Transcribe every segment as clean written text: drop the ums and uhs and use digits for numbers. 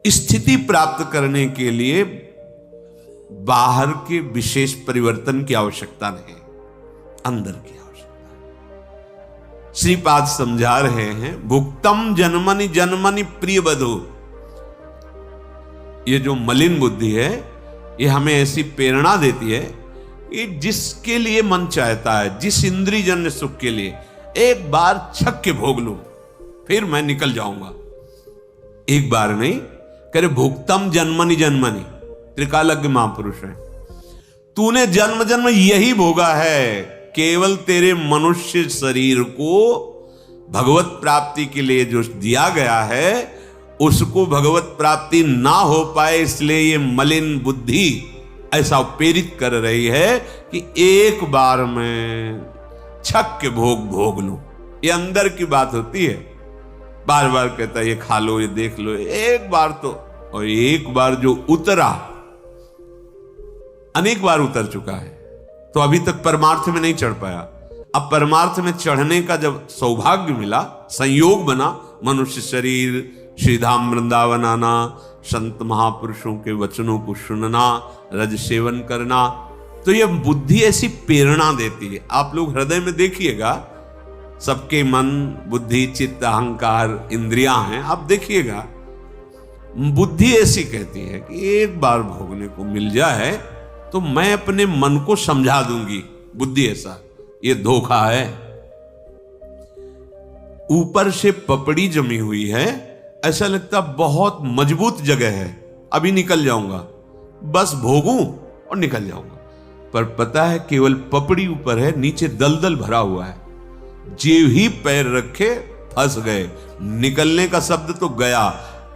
स्थिति प्राप्त करने के लिए बाहर के विशेष परिवर्तन की आवश्यकता नहीं, अंदर की आवश्यकता है। श्रीपाद समझा रहे हैं, भुक्तम जन्मनि जन्मनि प्रिय बधु। ये जो मलिन बुद्धि है, ये हमें ऐसी प्रेरणा देती है कि जिसके लिए मन चाहता है, जिस इंद्रिय जन्य सुख के लिए एक बार छक के भोग लूं, फिर मैं निकल जाऊंगा। एक बार नहीं, करे भुक्तम जन्मनि जन्मनि, त्रिकालज्ञ महापुरुष है, तूने जन्म जन्म यही भोगा है, केवल तेरे मनुष्य शरीर को भगवत प्राप्ति के लिए जो दिया गया है उसको भगवत प्राप्ति ना हो पाए, इसलिए ये मलिन बुद्धि ऐसा प्रेरित कर रही है कि एक बार मैं छक के भोग लूं। ये अंदर की बात होती है, बार बार कहता है ये खा लो, ये देख लो, एक बार तो, और एक बार जो उतरा अनेक बार उतर चुका है, तो अभी तक परमार्थ में नहीं चढ़ पाया। अब परमार्थ में चढ़ने का जब सौभाग्य मिला, संयोग बना, मनुष्य शरीर, श्रीधाम वृंदावन आना, संत महापुरुषों के वचनों को सुनना, रज सेवन करना, तो यह बुद्धि ऐसी प्रेरणा देती है। आप लोग हृदय में देखिएगा, सबके मन, बुद्धि, चित्त, अहंकार, इंद्रियां हैं, आप देखिएगा, बुद्धि ऐसी कहती है कि एक बार भोगने को मिल जाए तो मैं अपने मन को समझा दूंगी। बुद्धि ऐसा, ये धोखा है। ऊपर से पपड़ी जमी हुई है, ऐसा लगता बहुत मजबूत जगह है, अभी निकल जाऊंगा, बस भोगूं और निकल जाऊंगा। पर पता है केवल पपड़ी ऊपर है, नीचे दलदल भरा हुआ है। जेव ही पैर रखे फंस गए। निकलने का शब्द तो गया,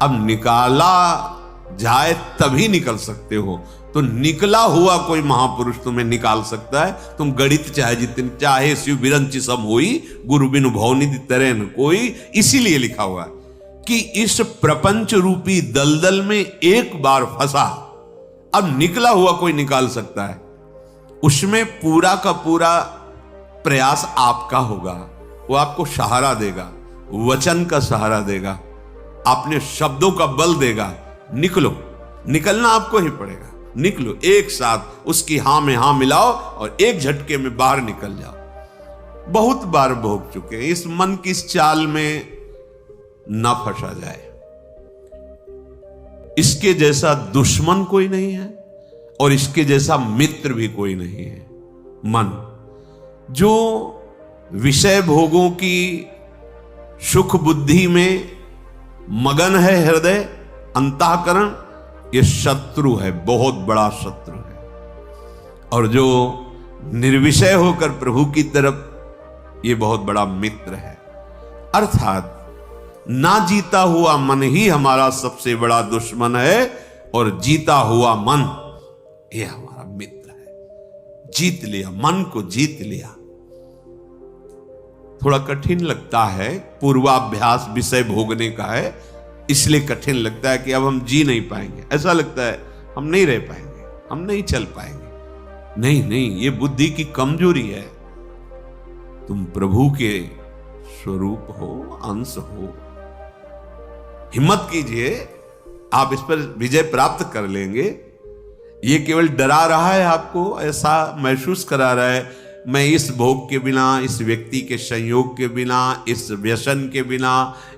अब निकाला जाए तभी निकल सकते हो। तो निकला हुआ कोई महापुरुष तुम्हें निकाल सकता है। तुम गणित चाहे जितने चाहे, शिव बिरंच सम होई, गुरु बिनु भवनिधि तरे न कोई। इसीलिए लिखा हुआ है कि इस प्रपंच रूपी दलदल में एक बार फंसा, अब निकला हुआ कोई निकाल सकता है। उसमें पूरा का पूरा प्रयास आपका होगा, वो आपको सहारा देगा, वचन का सहारा देगा, अपने शब्दों का बल देगा। निकलो, निकलना आपको ही पड़ेगा। निकलो, एक साथ उसकी हां में हां मिलाओ और एक झटके में बाहर निकल जाओ। बहुत बार भोग चुके हैं, इस मन की इस चाल में ना फंसा जाए। इसके जैसा दुश्मन कोई नहीं है और इसके जैसा मित्र भी कोई नहीं है। मन जो विषय भोगों की सुख बुद्धि में मगन है, हृदय अंतःकरण, ये शत्रु है, बहुत बड़ा शत्रु है। और जो निर्विषय होकर प्रभु की तरफ, ये बहुत बड़ा मित्र है। अर्थात ना जीता हुआ मन ही हमारा सबसे बड़ा दुश्मन है और जीता हुआ मन ये हमारा मित्र है। जीत लिया, मन को जीत लिया। थोड़ा कठिन लगता है, पूर्वाभ्यास विषय भोगने का है, इसलिए कठिन लगता है कि अब हम जी नहीं पाएंगे। ऐसा लगता है हम नहीं रह पाएंगे, हम नहीं चल पाएंगे। नहीं नहीं, ये बुद्धि की कमजोरी है। तुम प्रभु के स्वरूप हो, अंश हो। हिम्मत कीजिए, आप इस पर विजय प्राप्त कर लेंगे। ये केवल डरा रहा है आपको, ऐसा महसूस करा रहा है मैं इस भोग के बिना, इस व्यक्ति के संयोग के बिना, इस व्यसन के बिना,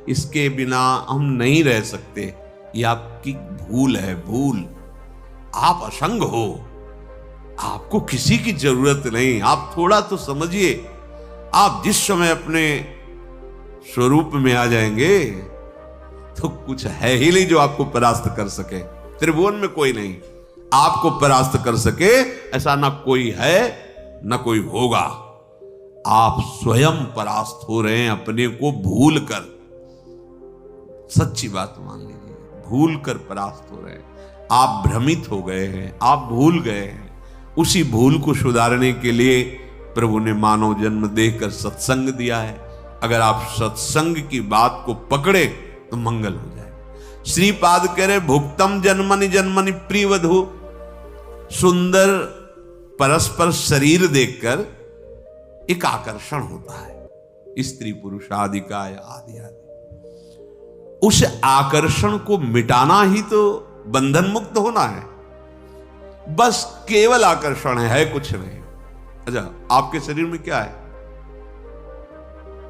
इसके बिना हम नहीं रह सकते। ये आपकी भूल है, भूल। आप असंग हो, आपको किसी की जरूरत नहीं। आप थोड़ा तो समझिए, आप जिस समय अपने स्वरूप में आ जाएंगे तो कुछ है ही नहीं जो आपको परास्त कर सके। त्रिभुवन में कोई नहीं आपको परास्त कर सके, ऐसा ना कोई है न कोई होगा। आप स्वयं परास्त हो रहे हैं अपने को भूल कर। सच्ची बात मान लीजिए, भूल कर परास्त हो रहे हैं। आप भ्रमित हो गए हैं, आप भूल गए हैं। उसी भूल को सुधारने के लिए प्रभु ने मानव जन्म देकर सत्संग दिया है। अगर आप सत्संग की बात को पकड़े तो मंगल हो जाए। श्रीपाद कह रहे भुक्तम जन्मनि जन्मनि प्रियवधु। सुंदर परस्पर शरीर देखकर एक आकर्षण होता है, स्त्री पुरुष आदि का या आदि आदि। उस आकर्षण को मिटाना ही तो बंधन मुक्त होना है। बस केवल आकर्षण है कुछ नहीं। अच्छा, आपके शरीर में क्या है?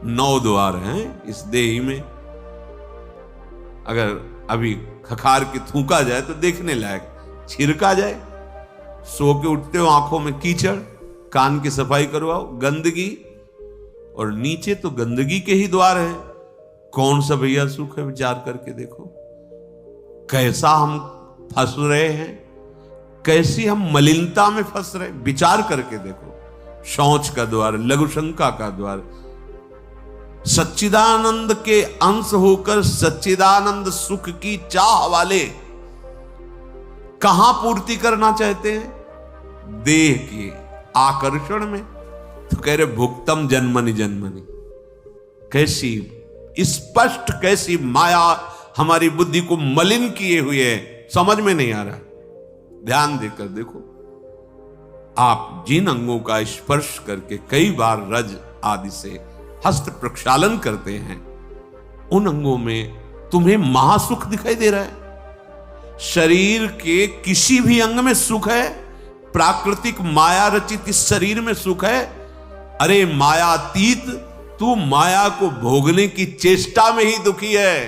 9 द्वार हैं इस देही में। अगर अभी खखार के थूका जाए तो देखने लायक, छिड़का जाए, सो के उठते हो आंखों में कीचड़, कान की सफाई करवाओ, गंदगी, और नीचे तो गंदगी के ही द्वार हैं। कौन सा भैया सुख है? विचार करके देखो कैसा हम फंस रहे हैं, कैसी हम मलिनता में फंस रहे। विचार करके देखो, शौच का द्वार, लघुशंका का द्वार, सच्चिदानंद के अंश होकर सच्चिदानंद सुख की चाह वाले कहां पूर्ति करना चाहते हैं? देह के आकर्षण में। तो कह रहे भुक्तम जन्मनि जन्मनि। कैसी स्पष्ट, कैसी माया हमारी बुद्धि को मलिन किए हुए है, समझ में नहीं आ रहा। ध्यान देकर देखो, आप जिन अंगों का स्पर्श करके कई बार रज आदि से हस्त प्रक्षालन करते हैं, उन अंगों में तुम्हें महासुख दिखाई दे रहा है। शरीर के किसी भी अंग में सुख है, प्राकृतिक माया रचित इस शरीर में सुख है। अरे मायातीत, तू माया को भोगने की चेष्टा में ही दुखी है।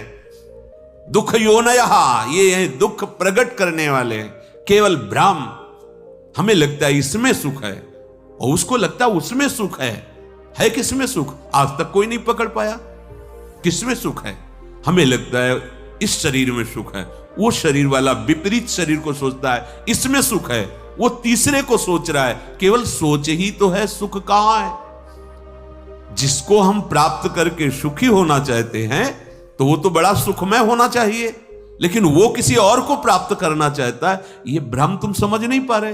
दुख योनयः, ये है दुख प्रकट करने वाले, केवल भ्रम। हमें लगता है इसमें सुख है और उसको लगता है उसमें सुख है किसमें सुख? आज तक कोई नहीं पकड़ पाया किसमें सुख है। हमें लगता है इस शरीर में सुख है, वो शरीर वाला विपरीत शरीर को सोचता है इसमें सुख है, वो तीसरे को सोच रहा है। केवल सोच ही तो है, सुख कहां है? जिसको हम प्राप्त करके सुखी होना चाहते हैं तो वो तो बड़ा सुखमय होना चाहिए, लेकिन वो किसी और को प्राप्त करना चाहता है। ये भ्रम तुम समझ नहीं पा रहे,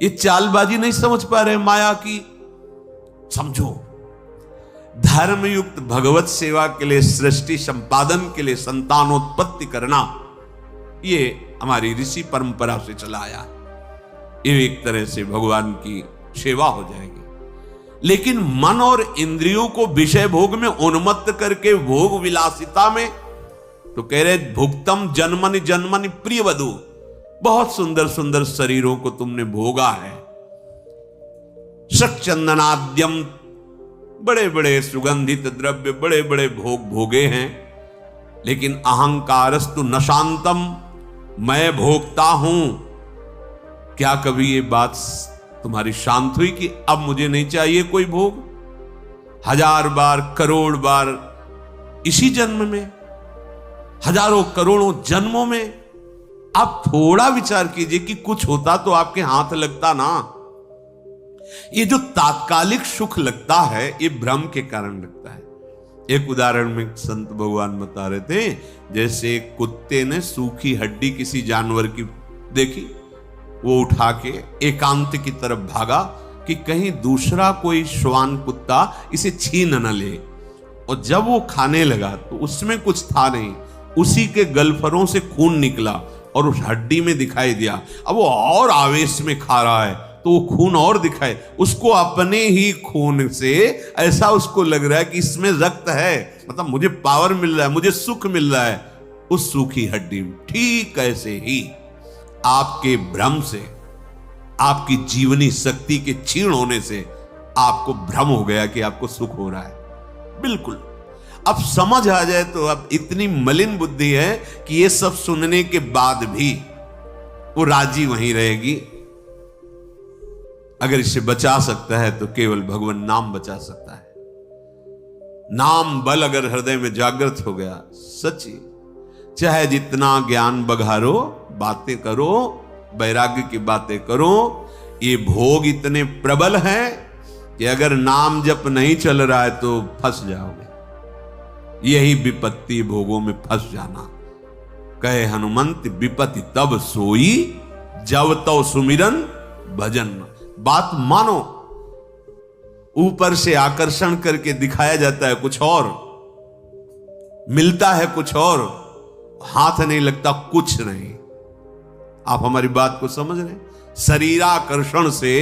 ये चालबाजी नहीं समझ पा रहे माया की। समझो, धर्मयुक्त भगवत सेवा के लिए, सृष्टि संपादन के लिए संतानोत्पत्ति करना, ये हमारी ऋषि परंपरा से चला आया। ये एक तरह से भगवान की सेवा हो जाएगी। लेकिन मन और इंद्रियों को विषय भोग में उन्मत्त करके भोग विलासिता में, तो कह रहे भुक्तम जन्मनि जन्मनि प्रिय वधु। बहुत सुंदर सुंदर शरीरों को तुमने भोगा है, शक्चंदनाद्यम, बड़े बड़े सुगंधित द्रव्य, बड़े बड़े भोग भोगे हैं। लेकिन अहंकारस्तु न शांतम, मैं भोगता हूं। क्या कभी ये बात तुम्हारी शांत हुई कि अब मुझे नहीं चाहिए कोई भोग? 1000 बार, करोड़ बार इसी जन्म में, हजारों करोड़ों जन्मों में। आप थोड़ा विचार कीजिए कि कुछ होता तो आपके हाथ लगता ना। ये जो तात्कालिक सुख लगता है, ये भ्रम के कारण लगता है। एक उदाहरण में संत भगवान बता रहे थे, जैसे कुत्ते ने सूखी हड्डी किसी जानवर की देखी, वो उठा के एकांत की तरफ भागा कि कहीं दूसरा कोई श्वान कुत्ता इसे छीन न ले। और जब वो खाने लगा तो उसमें कुछ था नहीं, उसी के गलफरों से खून निकला और उस हड्डी में दिखाई दिया। अब वो और आवेश में खा रहा है तो वो खून और दिखाए, उसको अपने ही खून से ऐसा उसको लग रहा है कि इसमें रक्त है, मतलब मुझे पावर मिल रहा है, मुझे सुख मिल रहा है उस सूखी हड्डी में। ठीक ऐसे ही आपके भ्रम से, आपकी जीवनी शक्ति के क्षीण होने से आपको भ्रम हो गया कि आपको सुख हो रहा है। बिल्कुल, अब समझ आ जाए तो अब इतनी मलिन बुद्धि है कि ये सब सुनने के बाद भी वो राजी वहीं रहेगी। अगर इसे बचा सकता है तो केवल भगवान नाम बचा सकता है। नाम बल अगर हृदय में जागृत हो गया, सच्ची, चाहे जितना ज्ञान बघारो, बातें करो, वैराग्य की बातें करो, ये भोग इतने प्रबल हैं कि अगर नाम जप नहीं चल रहा है तो फंस जाओगे। यही विपत्ति भोगों में फंस जाना। कहे हनुमंत विपत्ति तब सोई, जब तो सुमिरन भजन। बात मानो, ऊपर से आकर्षण करके दिखाया जाता है कुछ और, मिलता है कुछ और, हाथ नहीं लगता कुछ नहीं। आप हमारी बात को समझ रहे हैं? शरीराकर्षण से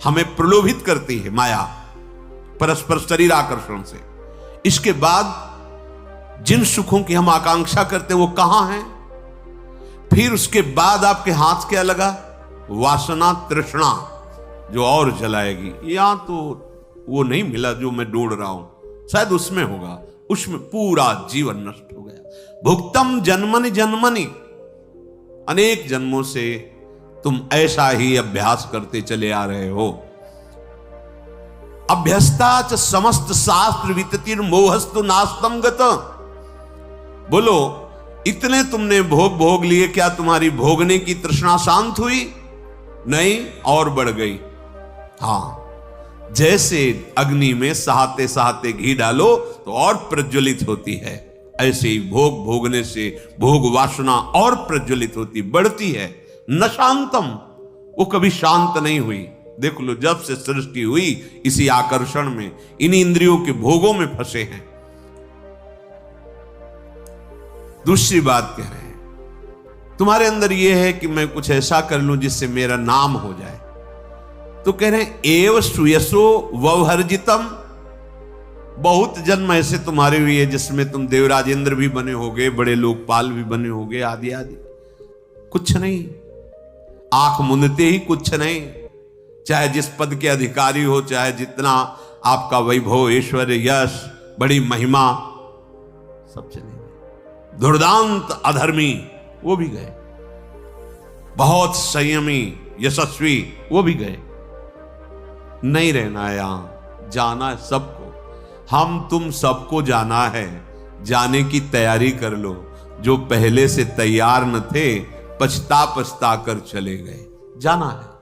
हमें प्रलोभित करती है माया, परस्पर शरीराकर्षण से। इसके बाद जिन सुखों की हम आकांक्षा करते वो कहां हैं? फिर उसके बाद आपके हाथ क्या लगा? वासना, तृष्णा, जो और जलाएगी। या तो वो नहीं मिला जो मैं ढूंढ रहा हूं, शायद उसमें होगा, उसमें पूरा जीवन नष्ट हो गया। भुक्तम जन्मनि जन्मनि, अनेक जन्मों से तुम ऐसा ही अभ्यास करते चले आ रहे हो। अभ्यस्ता च समस्त शास्त्र विततिर मोहस्तु नास्तम गत। बोलो, इतने तुमने भोग भोग लिए, क्या तुम्हारी भोगने की तृष्णा शांत हुई? नहीं, और बढ़ गई। हां, जैसे अग्नि में सहाते सहाते घी डालो तो और प्रज्वलित होती है, ऐसे ही भोग भोगने से भोग वासना और प्रज्वलित होती, बढ़ती है। न शांतम, वो कभी शांत नहीं हुई। देख लो, जब से सृष्टि हुई इसी आकर्षण में, इन इंद्रियों के भोगों में फंसे हैं। दूसरी बात कह रहे हैं, तुम्हारे अंदर यह है कि मैं कुछ ऐसा कर लूं जिससे मेरा नाम हो जाए, तो कह रहे हैं एव सुयसो ववर्जितम। बहुत जन्म ऐसे तुम्हारे हुए हैं जिसमें तुम देवराजेंद्र भी बने होगे, बड़े लोकपाल भी बने होगे, आदि आदि। कुछ नहीं, आंख मूंदते ही कुछ नहीं। चाहे जिस पद के अधिकारी हो, चाहे जितना आपका वैभव, ऐश्वर्य, यश, बड़ी महिमा, सब चले गए। दुर्दांत अधर्मी, वो भी गए। बहुत संयमी यशस्वी, वो भी गए। नहीं रहना है यहां, जाना है सबको। हम तुम सबको जाना है, जाने की तैयारी कर लो। जो पहले से तैयार न थे, पछता पछता कर चले गए। जाना है,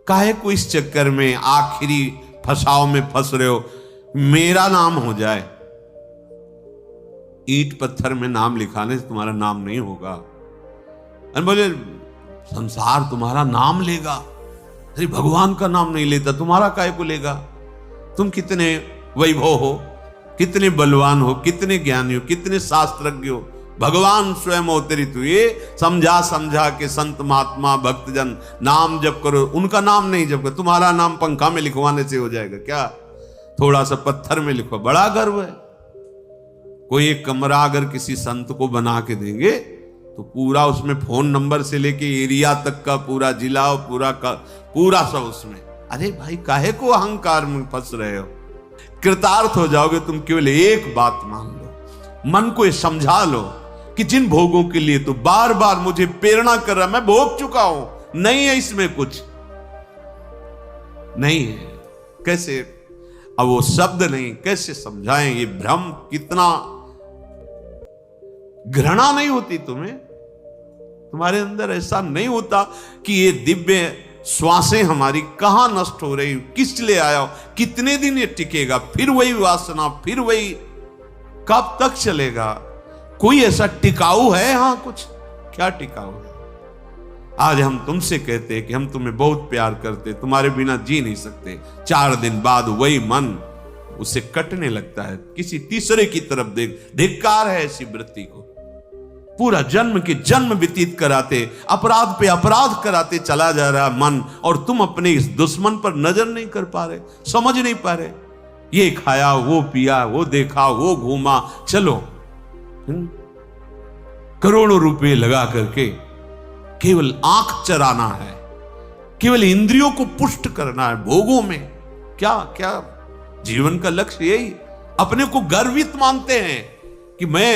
काहे को इस चक्कर में आखिरी फसाव में फंस रहे हो? मेरा नाम हो जाए। ईंट पत्थर में नाम लिखाने से तुम्हारा नाम नहीं होगा। और बोले संसार तुम्हारा नाम लेगा, अरे भगवान का नाम नहीं लेता, तुम्हारा काहे को लेगा? तुम कितने वैभव हो, कितने बलवान हो, कितने ज्ञानी हो, कितने शास्त्रज्ञ हो, भगवान स्वयं अवतरित हुए। समझा समझा के संत महात्मा भक्तजन नाम जप करो, उनका नाम नहीं जप करो। तुम्हारा नाम पंखा में लिखवाने से हो जाएगा क्या? थोड़ा सा पत्थर में लिखो, बड़ा गर्व है। कोई एक कमरा अगर किसी संत को बना के देंगे तो पूरा उसमें फोन नंबर से लेके एरिया तक का पूरा जिला, पूरा सब उसमें। अरे भाई, काहे को अहंकार में फंस रहे हो? कृतार्थ हो जाओगे तुम। केवल एक बात मान लो, मन को ये समझा लो कि जिन भोगों के लिए तो बार बार मुझे प्रेरणा कर रहा, मैं भोग चुका हूं, नहीं है इसमें कुछ नहीं है। कैसे अब वो शब्द नहीं, कैसे समझाएं? ये भ्रम कितना, घृणा नहीं होती तुम्हें? तुम्हारे अंदर ऐसा नहीं होता कि ये दिव्य श्वासें हमारी कहां नष्ट हो रही, किस लिए आया हो, कितने दिन ये टिकेगा, फिर वही वासना, फिर वही, कब तक चलेगा? कोई ऐसा टिकाऊ है यहां? कुछ क्या टिकाऊ है? आज हम तुमसे कहते हैं कि हम तुम्हें बहुत प्यार करते, तुम्हारे बिना जी नहीं सकते। 4 दिन बाद वही मन उसे कटने लगता है, किसी तीसरे की तरफ धिक्कार है ऐसी वृत्ति को। पूरा जन्म के जन्म व्यतीत कराते, अपराध पे अपराध कराते चला जा रहा मन, और तुम अपने इस दुश्मन पर नजर नहीं कर पा रहे, समझ नहीं पा रहे। ये खाया, वो पिया, वो देखा, वो घूमा, चलो करोड़ों रुपए लगा करके केवल आंख चराना है, केवल इंद्रियों को पुष्ट करना है भोगों में। क्या क्या जीवन का लक्ष्य यही? अपने को गर्वित मानते हैं कि मैं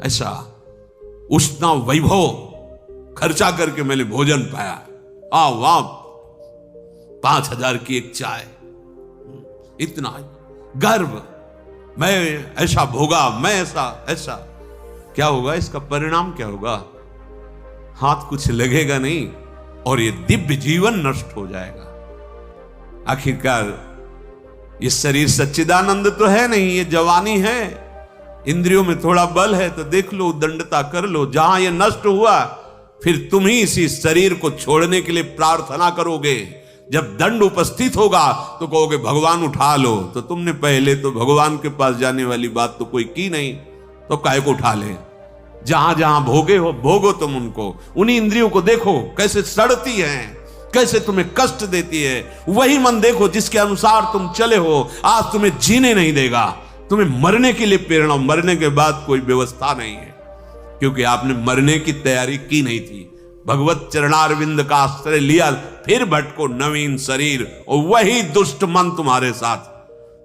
ऐसा उतना वैभव खर्चा करके मैंने भोजन पाया, वाह 5,000 की एक चाय, इतना गर्व, मैं ऐसा भोगा, मैं ऐसा। क्या होगा इसका परिणाम? क्या होगा? हाथ कुछ लगेगा नहीं, और ये दिव्य जीवन नष्ट हो जाएगा। आखिरकार ये शरीर सच्चिदानंद तो है नहीं, ये जवानी है, इंद्रियों में थोड़ा बल है, तो देख लो, दंडता कर लो। जहां ये नष्ट हुआ, फिर तुम ही इसी शरीर को छोड़ने के लिए प्रार्थना करोगे। जब दंड उपस्थित होगा तो कहोगे भगवान उठा लो। तो तुमने पहले तो भगवान के पास जाने वाली बात तो कोई की नहीं, तो काहे को उठा ले? जहां जहां भोगे हो, भोगो तुम उनको। उन्हीं इंद्रियों को देखो कैसे सड़ती हैं, कैसे तुम्हें कष्ट देती है। वही मन देखो जिसके अनुसार तुम चले हो, आज तुम्हें जीने नहीं देगा। तुम्हें मरने के लिए प्रेरणा, मरने के बाद कोई व्यवस्था नहीं है, क्योंकि आपने मरने की तैयारी की नहीं थी। भगवत चरणारविंद का आश्रय लिया, फिर भटको नवीन शरीर, और वही दुष्ट मन तुम्हारे साथ।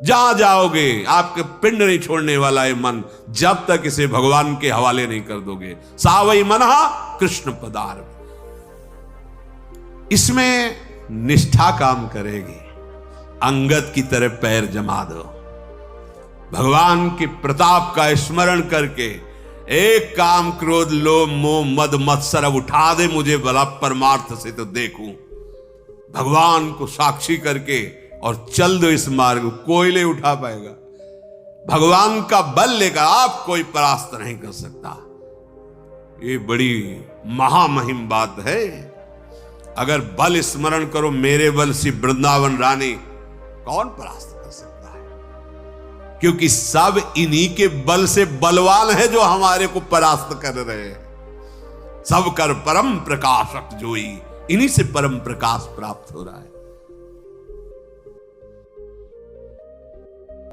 जहां जाओगे आपके पिंड नहीं छोड़ने वाला है मन, जब तक इसे भगवान के हवाले नहीं कर दोगे। सावई मनहा कृष्ण पदार, इसमें निष्ठा काम करेगी। अंगद की तरह पैर जमा दो, भगवान के प्रताप का स्मरण करके एक काम क्रोध लोभ मोह मद मत्सर अब उठा दे मुझे भला परमार्थ से तो देखूं, भगवान को साक्षी करके और चल दो इस मार्ग। कोई नहीं उठा पाएगा, भगवान का बल लेकर आप कोई परास्त नहीं कर सकता। ये बड़ी महामहिम बात है। अगर बल स्मरण करो मेरे बल से वृंदावन रानी, कौन परास्त कर सकता है? क्योंकि सब इन्हीं के बल से बलवान है जो हमारे को परास्त कर रहे हैं। सब कर परम प्रकाशक जोई, इन्हीं से परम प्रकाश प्राप्त हो रहा है।